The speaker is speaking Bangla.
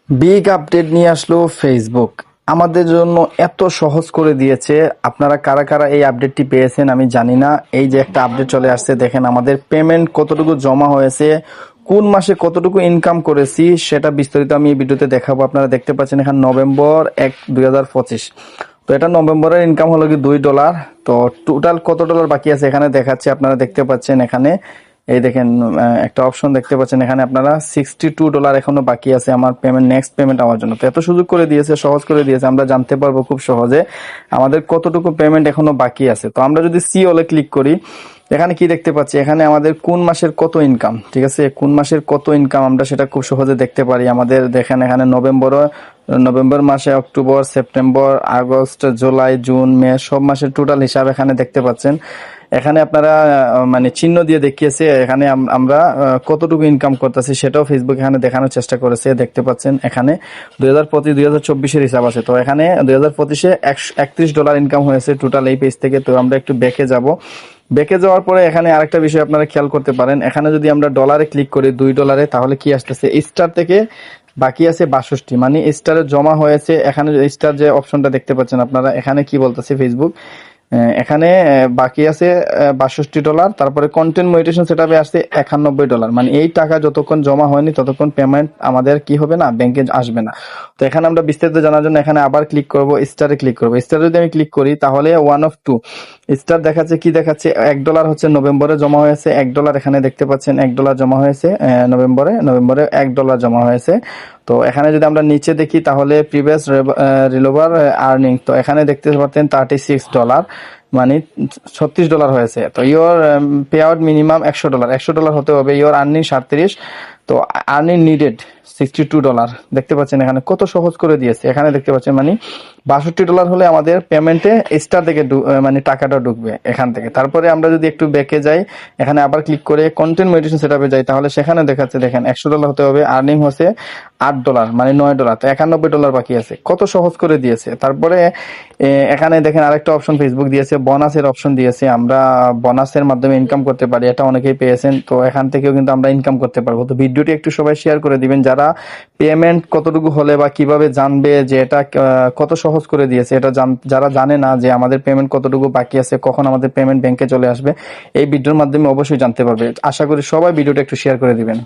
বিগ আপডেট নিয়ে আসলো ফেসবুক। আমাদের জন্য এত সহজ করে দিয়েছে। আপনারা কারা কারা এই আপডেটটি পেয়েছেন আমি জানি না। এই যে একটা আপডেট চলে আসছে, দেখেন আমাদের পেমেন্ট কতটুকু জমা হয়েছে, কোন মাসে কতটুকু ইনকাম করেছি সেটা বিস্তারিত আমি এই ভিডিওতে দেখাবো। আপনারা দেখতে পাচ্ছেন এখানে নভেম্বর 1, 2025। তো এটা নভেম্বরের ইনকাম হলো কি $2। তো টোটাল কত ডলার বাকি আছে এখানে দেখাচ্ছে, আপনারা দেখতে পাচ্ছেন এখানে। এই দেখেন একটা অপশন দেখতে পাচ্ছেন এখানে, আপনারা $62 এখনো বাকি আছে আমার পেমেন্ট, নেক্সট পেমেন্ট আমার জন্য। তো এত সুযোগ করে দিয়েছে, সহজ করে দিয়েছে, আমরা জানতে পারবো খুব সহজে আমাদের কতটুকু পেমেন্ট এখনো বাকি আছে। তো আমরা যদি সি অলে ক্লিক করি, এখানে কি দেখতে পাচ্ছি, এখানে আমাদের কোন মাসের কত ইনকাম, ঠিক আছে, কোন মাসের কত ইনকাম আমরা সেটা খুব সহজে দেখতে পারি। আমাদের দেখেন এখানে নভেম্বর মাসে, October, September, August, July, June, May সব মাসের টোটাল হিসাব এখানে দেখতে পাচ্ছেন। এখানে আপনারা মানে চিহ্ন দিয়ে দেখিয়েছে এখানে আমরা কতটুকু ইনকাম করতেছি সেটাও ফেসবুক এখানে দেখানোর চেষ্টা করেছে। দেখতে পাচ্ছেন এখানে 2025-2024 হিসাব আছে। তো এখানে 2025-এ $31 ইনকাম হয়েছে টোটাল এই পেজ থেকে। তো আমরা একটু ব্যাকে যাব। ব্যাকে যাওয়ার পরে এখানে আরেকটা বিষয় আপনারা খেয়াল করতে পারেন, এখানে যদি আমরা ডলারে ক্লিক করি $2, তাহলে কি আসতেছে, স্টার থেকে বাকি আছে 62, মানে স্টারে জমা হয়েছে। এখানে স্টার যে অপশনটা দেখতে পাচ্ছেন আপনারা, এখানে কি বলতেছে ফেসবুক, এখানে বাকি আছে $62। তারপরে কন্টেন্ট মনিটাইজেশন সেটআপে আসছে $91, মানে এই টাকা যতক্ষণ জমা হয়নি ততক্ষণ পেমেন্ট আমাদের কি হবে না, ব্যাংকে আসবে না। তো এখানে আমরা বিস্তারিত জানার জন্য এখানে আবার ক্লিক করব, স্টারে ক্লিক করব। স্টারে যদি আমি ক্লিক করি তাহলে 1 of 2 স্টার দেখাচ্ছে, কি দেখাচ্ছে, $1 হচ্ছে নভেম্বরে জমা হয়েছে, $1 এখানে দেখতে পাচ্ছেন $1 জমা হয়েছে নভেম্বরে $1 জমা হয়েছে। তো এখানে যদি আমরা নিচে দেখি তাহলে প্রিভিয়াস রিলোভার আর্নিং, তো এখানে দেখতে পাচ্ছেন $36, মানে $36 হয়েছে। তো ইওর পে আউট মিনিমাম $100 হতে হবে, ইওর আর্নিং 37। তো আর্নিং নিডেড $62 দেখতে পাচ্ছেন এখানে কত সহজ করে দিয়েছে। এখানে দেখতে পাচ্ছেন মানে $62 হলে আমাদের পেমেন্টে স্টার থেকে মানে টাকাটা ঢুকবে এখান থেকে। তারপরে আমরা যদি একটু ব্যাকে যাই, এখানে আবার ক্লিক করে কন্টেন্ট মনিটাইজেশন সেটআপে যাই, তাহলে সেখানে দেখাচ্ছে দেখেন $100 হতে হবে, আর্নিং হচ্ছে $8, মানে $9। তো $91 বাকি আছে, কত সহজ করে দিয়েছে। তারপরে এখানে দেখেন আরেকটা অপশন ফেসবুক দিয়েছে, বোনাসের অপশন দিয়েছে। আমরা বোনাসের মাধ্যমে ইনকাম করতে পারি, এটা অনেকেই পেয়েছেন। তো এখান থেকেও কিন্তু আমরা ইনকাম করতে পারবো। তো ভিডিওটি একটু সবাই শেয়ার করে দিবেন, যারা পেমেন্ট কতটুকু হলে বা কিভাবে জানবে যে এটা কত সহজ করে দিয়েছে, এটা যারা জানে না যে আমাদের পেমেন্ট কতটুকু বাকি আছে, কখন আমাদের পেমেন্ট ব্যাংকে চলে আসবে, এই ভিডিওর মাধ্যমে অবশ্যই জানতে পারবে। আশা করি সবাই ভিডিওটা একটু শেয়ার করে দিবেন।